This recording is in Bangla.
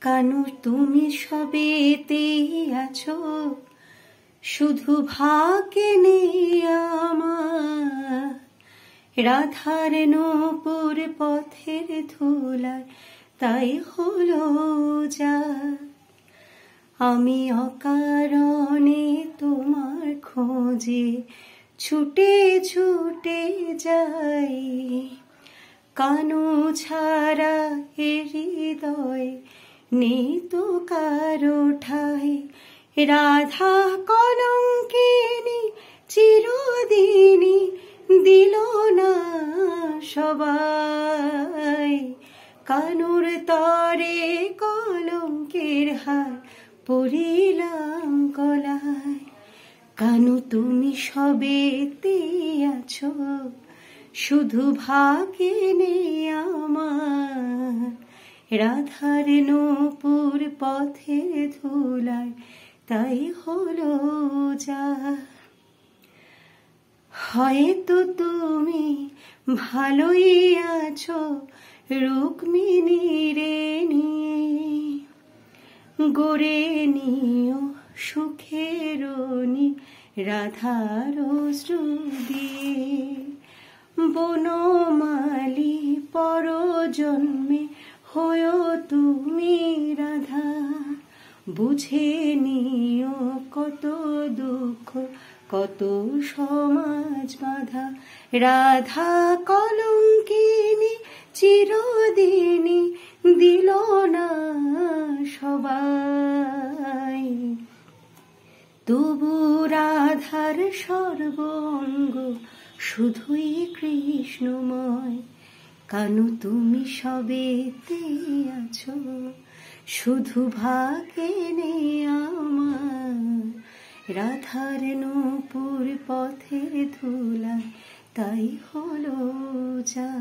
কানু তুমি সবেতে আছো, শুধু ভাগ্যে নেই আমার। রাধার নূপুর পথের ধুলায় তাই হলো যা। আমি অকারণে তোমার খোঁজে ছুটে ছুটে যাই। কানু ছাড়া এ হৃদয় নেই তো কারো ঠাই। রাধা কলঙ্কিনী চিরদিনই দিল না সবাই। কানুর তরে কলঙ্কের হার পড়িলাম গলায়। কানু তুমি সবেতে আছো, শুধু ভাগ্যে নেই আমার। রাধার নূপুর পথের ধুলায় তাই হলো যা। হয়তো তুমি ভালোই আছো রুক্মিণীর নিয়ে, গড়ে নিও সুখের রাধার অশ্রু দিয়ে। বনমালী পরজন্মে হয়ো তুমি রাধা, বুঝে নিও কত দুঃখ কত সমাজ বাধা। রাধা কলঙ্কিনী চিরদিনই দিল না সবাই। তবু রাধার সর্বঙ্গ শুধুই কৃষ্ণময়। কানু তুমি সবেতে আছো, শুধু ভাগ্যে নেই আমার। রাধার নূপুর পথের ধুলায় তাই হলো যা।